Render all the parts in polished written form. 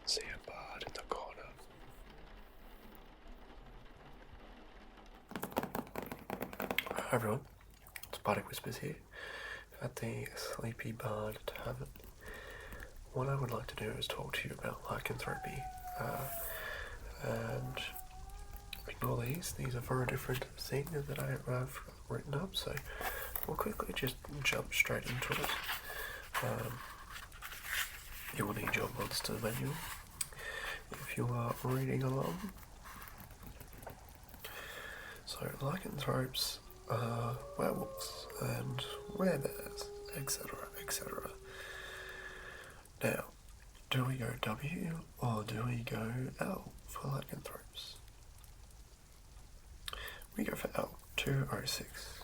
See a bard in the corner. Hi everyone, it's Bardic Whispers here at the Sleepy Bard Tavern. What I would like to do is talk to you about lycanthropy, and ignore these are very different things that I have written up, so we'll quickly just jump straight into it. You will need your monster manual if you are reading along. So lycanthropes are werewolves and werebears, etc., etc. Now, do we go W or do we go L for lycanthropes? We go for L, 206.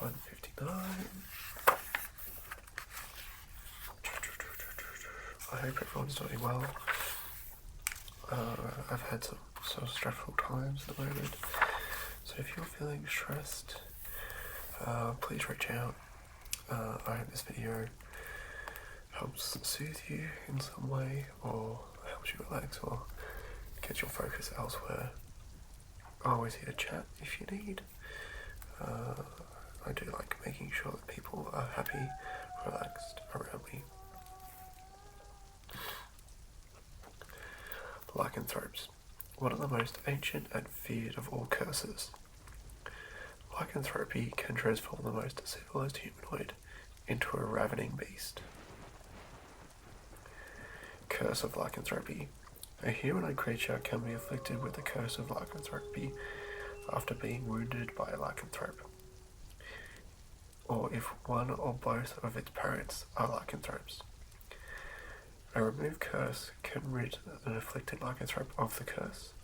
159. I hope everyone's doing well. I've had some sort of stressful times at the moment, so if you're feeling stressed, please reach out. I hope this video helps soothe you in some way, or helps you relax, or get your focus elsewhere. I'm always here to chat if you need. I do like making sure that people are happy, relaxed around me. Lycanthropes. One of the most ancient and feared of all curses. Lycanthropy can transform the most civilized humanoid into a ravening beast. Curse of lycanthropy. A humanoid creature can be afflicted with the curse of lycanthropy after being wounded by a lycanthrope, or if one or both of its parents are lycanthropes. A removed curse can rid an afflicted lycanthrope of the curse,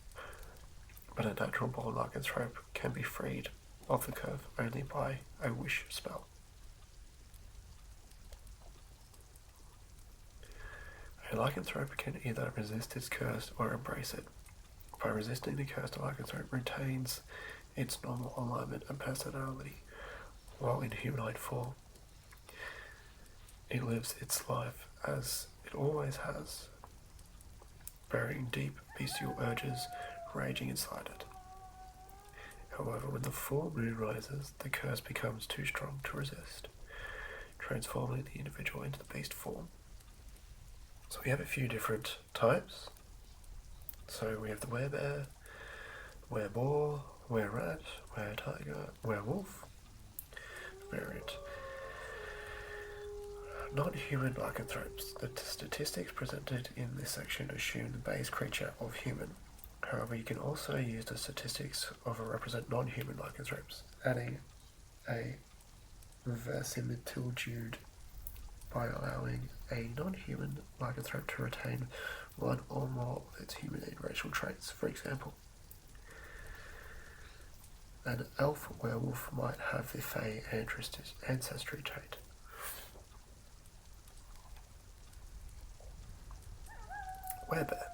but a natural-born lycanthrope can be freed of the curse only by a wish spell. A lycanthrope can either resist its curse or embrace it. By resisting the curse, the lycanthrope retains its normal alignment and personality while in humanoid form. It lives its life as it always has, burying deep bestial urges raging inside it. However, when the full moon rises, the curse becomes too strong to resist, transforming the individual into the beast form. So we have a few different types. So we have the werebear, wereboar, wererat, weretiger, werewolf variant. Non-human lycanthropes. The statistics presented in this section assume the base creature of human. However, you can also use the statistics of represent non-human lycanthropes, adding a verisimilitude by allowing a non-human lycanthrope to retain one or more of its humanoid racial traits. For example, an elf werewolf might have the Fey ancestry trait. Werebear.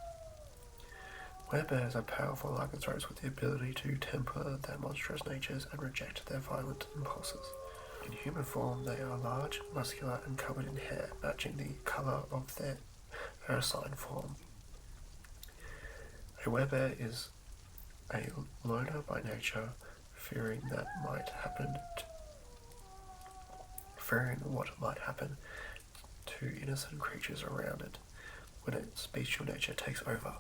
Werebears are powerful lycanthropes with the ability to temper their monstrous natures and reject their violent impulses. In human form, they are large, muscular, and covered in hair, matching the colour of their assigned form. A werebear is a loner by nature, fearing what might happen to innocent creatures around it when its bestial nature takes over.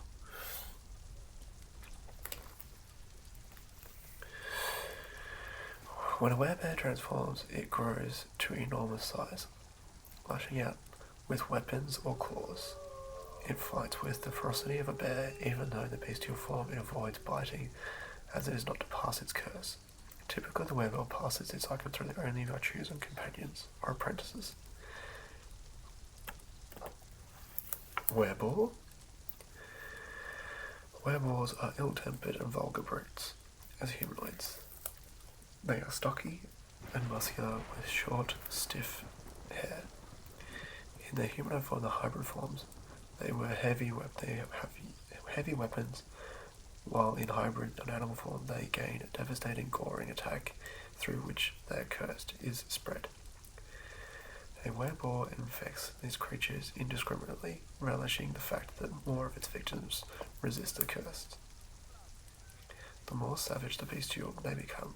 When a werebear transforms, it grows to enormous size, lashing out with weapons or claws. It fights with the ferocity of a bear, even though in the bestial form it avoids biting, as it is not to pass its curse. Typically, the werebear passes its lycanthropy only by choosing companions or apprentices. Wereboar. Wereboars are ill-tempered and vulgar brutes as humanoids. They are stocky and muscular with short, stiff hair. In their humanoid form, the hybrid forms, they have heavy weapons, while in hybrid and animal form they gain a devastating goring attack through which their curse is spread. A werewolf infects these creatures indiscriminately, relishing the fact that more of its victims resist the curse. The more savage the bestial they become.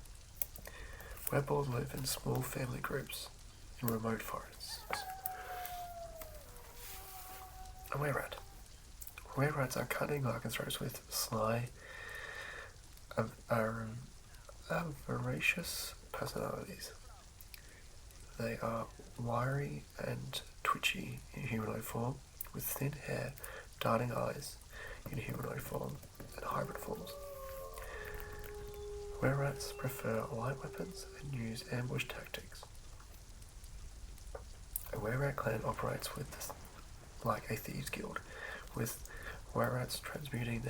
Werewolves live in small family groups in remote forests. A were-rat. Were-rats are cunning lycanthropes with sly, voracious personalities. They are wiry and twitchy in humanoid form, with thin hair, darting eyes in humanoid form, and hybrid forms. Were-rats prefer light weapons and use ambush tactics. A were-rat clan operates like a thieves guild, with were-rats transmitting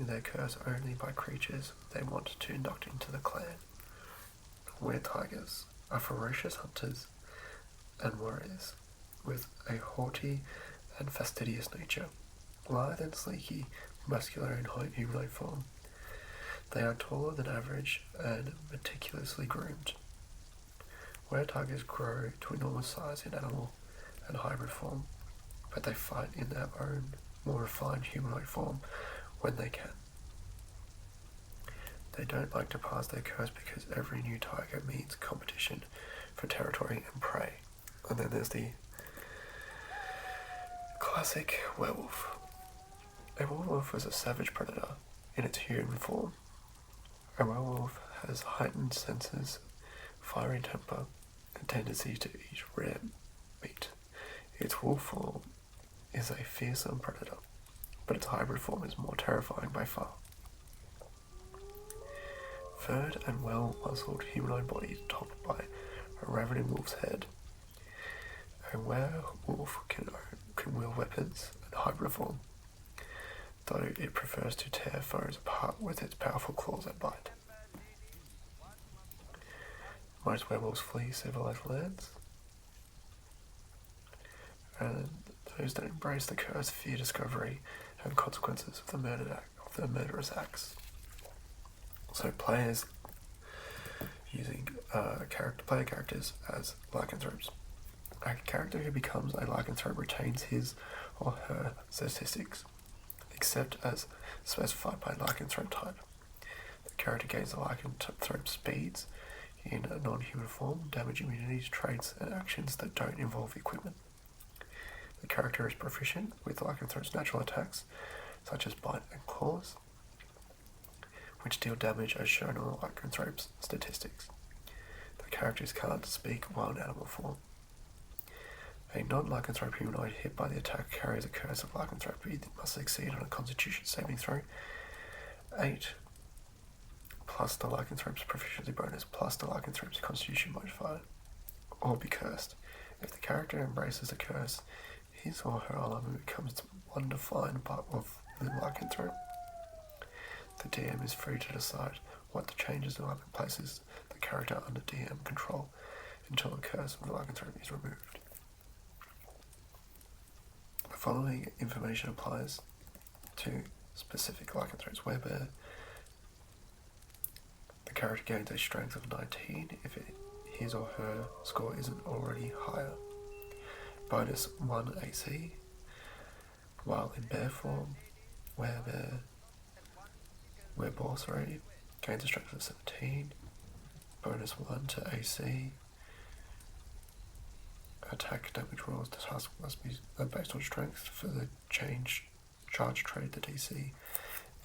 their curse only by creatures they want to induct into the clan. Were-tigers are ferocious hunters and warriors, with a haughty and fastidious nature. Lithe and sleeky, muscular in humanoid form, they are taller than average and meticulously groomed. Were-tigers grow to enormous size in animal and hybrid form, but they fight in their own, more refined humanoid form when they can. They don't like to pass their curse because every new tiger means competition for territory and prey. And then there's the classic werewolf. A werewolf is a savage predator in its human form. A werewolf has heightened senses, fiery temper, and tendency to eat rare meat. Its wolf form is a fearsome predator, but its hybrid form is more terrifying by far. Furred and well-muscled humanoid body topped by a ravening wolf's head. A werewolf can wield weapons and hybrid form, though it prefers to tear foes apart with its powerful claws and bite. Most werewolves flee civilized lands, and those that embrace the curse fear discovery and consequences of the murderous acts. So players using player characters as lycanthropes. A character who becomes a lycanthrope retains his or her statistics, except as specified by lycanthrope type. The character gains the lycanthrope speeds in a non-human form, damage immunities, traits, and actions that don't involve equipment. The character is proficient with lycanthrope's natural attacks, such as bite and claws, which deal damage as shown on the lycanthrope's statistics. The characters can't speak while in animal form. A non-lycanthrope humanoid hit by the attack carries a curse of lycanthropy that must succeed on a constitution saving throw 8 plus the lycanthrope's proficiency bonus plus the lycanthrope's constitution modifier, or be cursed. If the character embraces the curse, his or her armor becomes one defined part of the lycanthrope. The DM is free to decide what the changes in armor places the character under DM control until the curse of the lycanthrope is removed. The following information applies to specific lycanthropes, whereby the character gains a strength of 19 if his or her score isn't already higher. Bonus 1 AC, while in bear form, wereboar gains a strength of 17, bonus 1 to AC. Attack damage rolls, the task must be based on strength. For the charge trade, the DC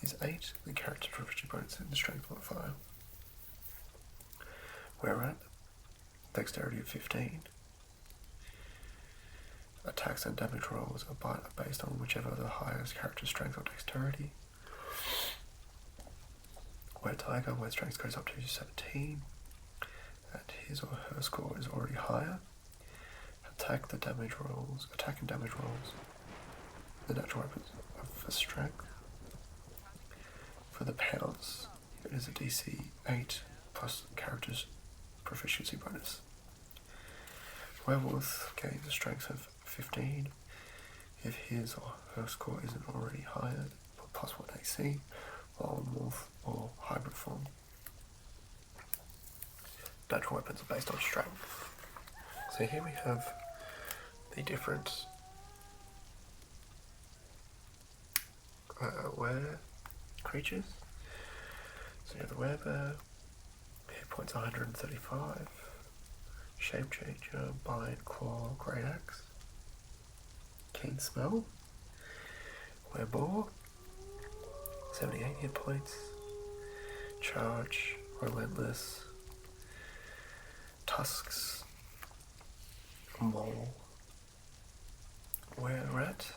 is 8, the character's proficiency bonus in the strength modifier. Were-rat, dexterity of 15. Attacks and damage rolls are based on whichever the highest character's strength or dexterity. Were-tiger, where strength goes up to 17, and his or her score is already higher. Attack and damage rolls, the natural weapons for strength. For the pounce, it is a DC 8 plus character's proficiency bonus. Werewolf gains a strength of 15 if his or her score isn't already higher, plus 1 AC, while wolf or hybrid form. Natural weapons are based on strength. So here we have the different were creatures. So you have the werebear, hit points 135, shape changer, bite, claw, great axe, keen smell, wereboar, 78 hit points, charge, relentless, tusks, mole, were-rat,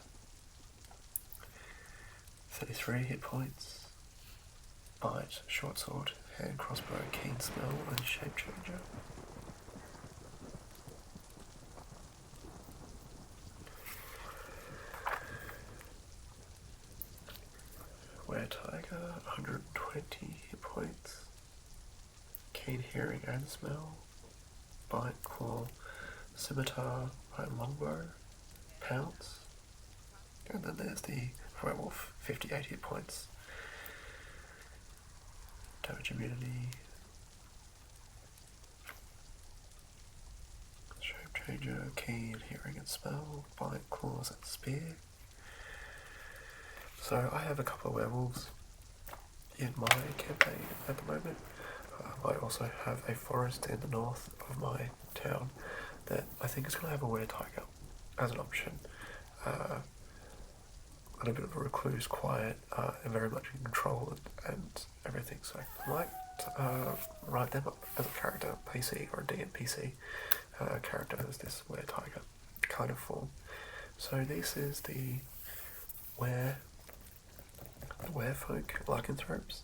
33 hit points, bite, short sword, hand crossbow, keen smell, and shape changer. Were-tiger, 120 hit points, keen hearing and smell, bite, claw, scimitar, right longbow, pounce, and then there's the werewolf, 58 hit points, damage immunity, shape changer, keen hearing and smell, bite, claws, and spear. So I have a couple of werewolves in my campaign at the moment. I also have a forest in the north of my town that I think is going to have a were-tiger as an option. A little bit of a recluse, quiet, and very much in control and everything. So I might write them up as a character, PC or a DNPC character as this were-tiger kind of form. So this is the werefolk lycanthropes.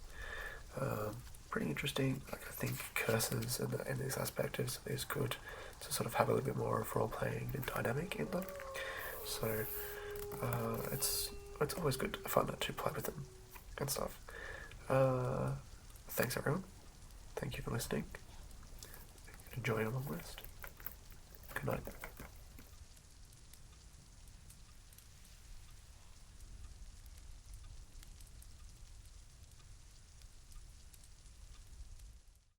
Pretty interesting. Like, I think curses and this aspect is good to sort of have a little bit more of role playing and dynamic in them. So it's always good fun to play with them and stuff. Thanks everyone. Thank you for listening. Enjoy your long rest. Good night.